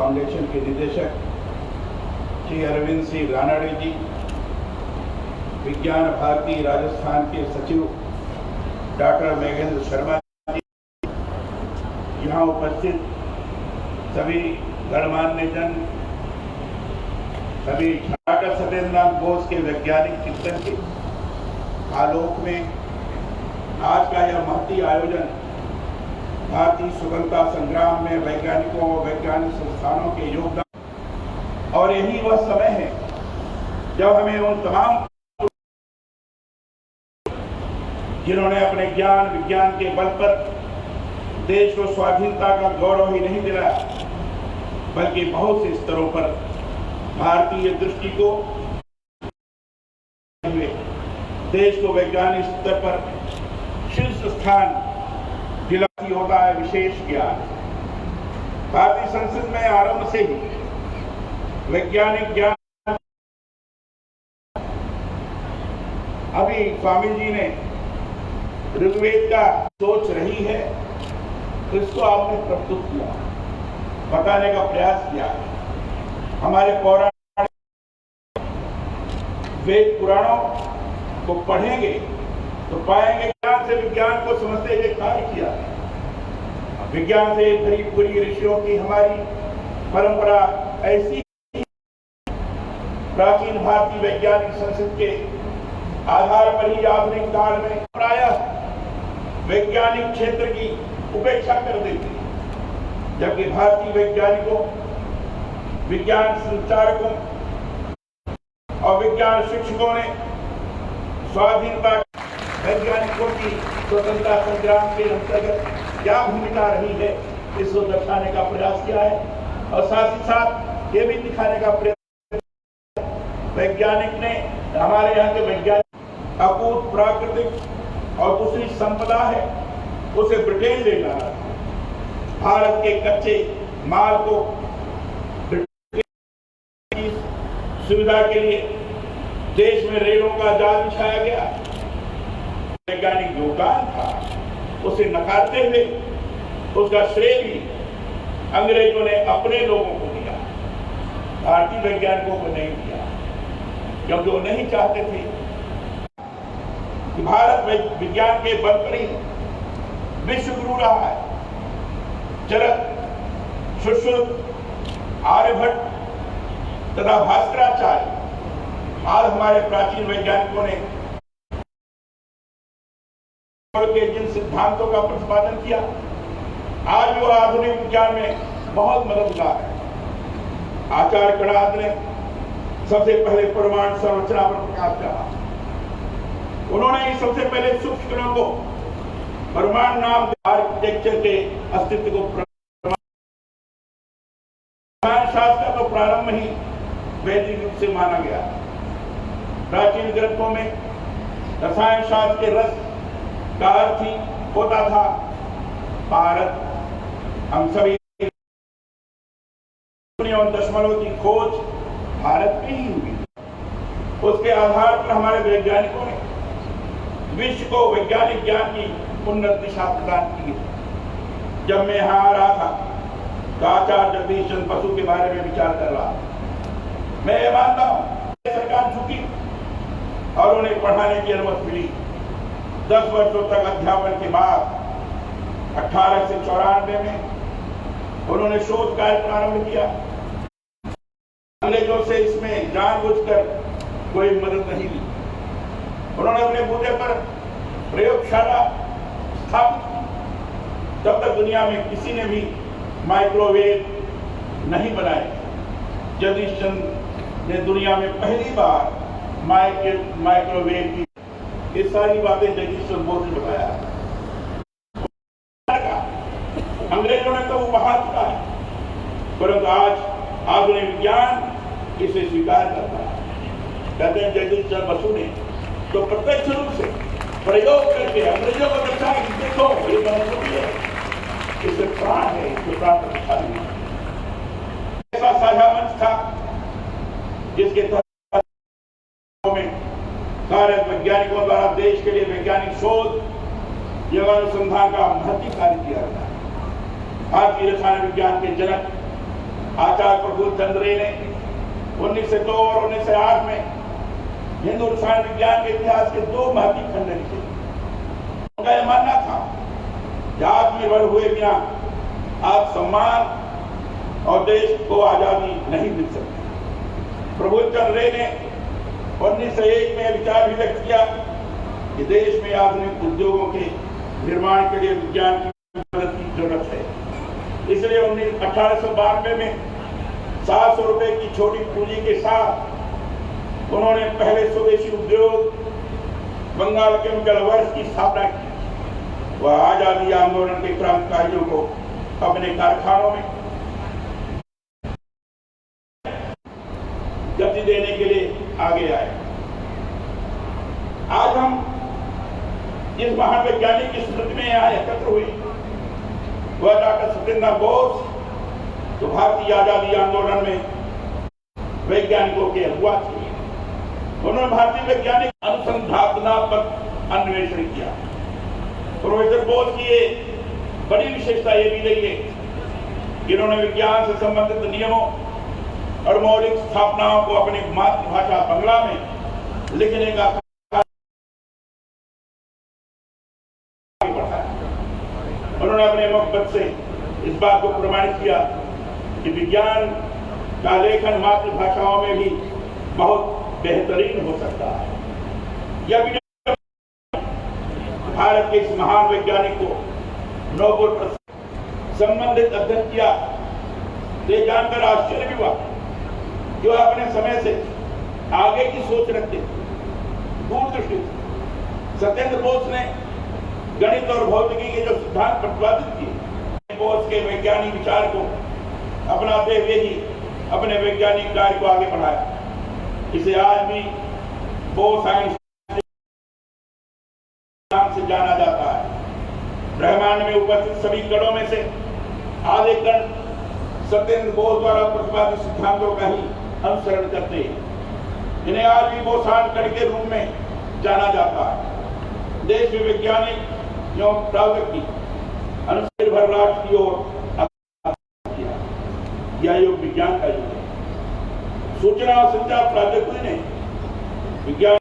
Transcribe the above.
Foundation के निदेशक श्री अरविंद सिंह रानड़े जी, विज्ञान भारती राजस्थान के सचिव डॉक्टर मेघेंद्र शर्मा जी, यहाँ उपस्थित सभी गणमान्य जन, सभी डॉक्टर सत्येंद्रनाथ बोस के वैज्ञानिक चिंतन के आलोक में आज का यह महती आयोजन भारतीय स्वतंत्रता संग्राम में वैज्ञानिकों और वैज्ञानिक संस्थानों के योगदान, और यही वह समय है जब हमें उन तमाम जिन्होंने अपने ज्ञान विज्ञान के बल पर देश को स्वाधीनता का गौरव ही नहीं दिलाया, बल्कि बहुत से स्तरों पर भारतीय दृष्टि को देश को वैज्ञानिक स्तर पर शीर्ष स्थान दिलाती होता है विशेष ज्ञान। भारतीय संसद में आरंभ से ही वैज्ञानिक ज्ञान, अभी स्वामी जी ने ऋग्वेद का सोच रही है तो इसको आपने प्रस्तुत किया, बताने का प्रयास किया। हमारे पौराणिक वेद पुराणों को पढ़ेंगे तो पाएंगे ज्ञान से विज्ञान को समझते हुए कार्य किया। विज्ञान से भरी पूरी ऋषियों की हमारी परंपरा ऐसी प्राचीन भारतीय वैज्ञानिक संस्कृति के आधार पर ही आधुनिक काल में प्रायः वैज्ञानिक क्षेत्र की उपेक्षा कर देती, जबकि भारतीय वैज्ञानिकों, विज्ञान संचारकों और विज्ञान शिक्षकों ने स्वाधीनता वैज्ञानिकों की स्वतंत्रता संग्राम के अंतर्गत क्या भूमिका रही है इसको दर्शाने का प्रयास किया है, और साथ ही साथ ये भी दिखाने का प्रयास वैज्ञानिक ने, हमारे यहाँ के वैज्ञानिक अकूत प्राकृतिक और दूसरी संपदा है उसे ब्रिटेन ले जा रहा है। भारत के कच्चे माल को सुविधा के लिए देश में रेलों का जाल बिछाया गया, वैज्ञानिक योगदान था, उसे नकारते हुए उसका श्रेय भी अंग्रेजों ने अपने लोगों को दिया, भारतीय वैज्ञानिकों को नहीं दिया, क्योंकि वो नहीं चाहते थे कि भारत विज्ञान के बल पर ही विश्व गुरु रहा है। चरक, सुश्रुत, आर्यभट्ट तथा भास्कराचार्य, आज हमारे प्राचीन वैज्ञानिकों ने के जिन सिद्धांतों का प्रतिपादन किया, आज वो आधुनिक विज्ञान में बहुत मददगार है। आचार्य कणाद ने सबसे पहले परमाणु संरचना पर प्रकाश डाला। उन्होंने ही सबसे पहले सूक्ष्म कणों को परमाणु नाम आर्किटेक्चर के अस्तित्व को शास्त्र का तो प्रारंभ ही वैदिक रूप से माना गया। प्राचीन ग्रंथों में रसायन शास्त्र के रस का अर्थ ही होता था भारत। हम सभी दशमलव की खोज भारत में ही हुई। उसके आधार पर हमारे वैज्ञानिकों ने विश्व को वैज्ञानिक ज्ञान की उन्नत दिशा प्रदान की। जब मैं यहाँ आ रहा था तो आचार्य जगदीश चंद्र बसु के बारे में विचार कर रहा था। मैं ये मानता हूँ सरकार झुकी और उन्हें पढ़ाने की अनुमति मिली। 10 वर्षों तक अध्यापन के बाद 1894 में उन्होंने शोध कार्य प्रारंभ किया। अंग्रेजों से इसमें जानबूझकर कोई मदद नहीं ली। उन्होंने अपने बूते पर प्रयोगशाला स्थापित की। तब तक दुनिया में किसी ने भी माइक्रोवेव नहीं बनाए। जगदीश चंद्र ने दुनिया में पहली बार माइक्रोवेव की ये सारी बातें जगदीश चंद्र बोस ने बताया। अंग्रेजों ने तो वो बहा चुका है, परंतु आज आधुनिक विज्ञान इसे स्वीकार करता है। कहते हैं जगदीश चंद्र बसु ने तो प्रत्यक्ष रूप से प्रयोग करके अंग्रेजों को दर्शाया कि देखो ये बनस्पति है, इससे प्राण है, इसके प्राण प्रतिष्ठा नहीं। ऐसा साझा मंच था जिसके तहत भारत वैज्ञानिकों द्वारा देश के लिए वैज्ञानिक शोध एवं अनुसंधान का महत्वपूर्ण कार्य किया गया। भारतीय रसायन विज्ञान के जनक आचार्य प्रफुल्ल चंद्र रे ने 1902 और 1908 में हिंदू रसायन विज्ञान के इतिहास के 2 महत्वपूर्ण खंड लिखे। उनका यह मानना था कि आत्मनिर्भर हुए बिना आप सम्मान और देश को आजादी नहीं मिल सकती। प्रफुल्ल चंद्र रे ने 1901 में विचार भी व्यक्त किया कि देश में आधुनिक उद्योगों के निर्माण के लिए विज्ञान की मदद की जरूरत है। इसलिए 1892 में 700 रुपए की छोटी पूंजी के साथ उन्होंने पहले स्वदेशी उद्योग बंगाल केमिकल वर्क्स की स्थापना की। वह आजादी आंदोलन के क्रांतिकारियों को अपने कारखानों में गति देने के लिए आगे आए। आज हम इस महान वैज्ञानिक की स्मृति में यहाँ एकत्र हुए। वह डॉक्टर सत्येंद्र बोस जो भारतीय आजादी आंदोलन में वैज्ञानिकों के अगुवा थे। उन्होंने भारतीय वैज्ञानिक अनुसंधानात्मक अन्वेषण किया। प्रोफेसर बोस की ये बड़ी विशेषता ये भी रही है कि इन्होंने विज्ञान से संबंधित नियमों और मौलिक स्थापनाओं को अपनी मातृभाषा बंगला में लिखने का उन्होंने अपने मुखबत से इस बात को प्रमाणित किया कि विज्ञान का लेखन मातृभाषाओं में भी बहुत बेहतरीन हो सकता है। यह भारत के इस महान वैज्ञानिक को नोबेल संबंधित अध्ययन किया। ये जानकर आश्चर्य भी हुआ जो अपने समय से आगे की सोच रखते दूरदृष्टि। सत्येंद्र बोस ने गणित और भौतिकी के जो सिद्धांत प्रतिपादित किए, बोस के वैज्ञानिक विचार को अपनाते हुए ही अपने वैज्ञानिक कार्य को आगे बढ़ाया। इसे आज भी बोस साइंस नाम से जाना जाता है। ब्रह्मांड में उपस्थित सभी कणों में से आधे कण सत्येंद्र बोस द्वारा प्रतिपादित सिद्धांतों का ही अनुसरण करते हैं। इन्हें आज भी बोसान कण के रूप में जाना जाता है। देश में वैज्ञानिक एवं प्रौद्योगिकी अनुनिर्भर राष्ट्र की ओर किया। यह युग विज्ञान का युग है। सूचना और संचार प्रौद्योगिकी ने विज्ञान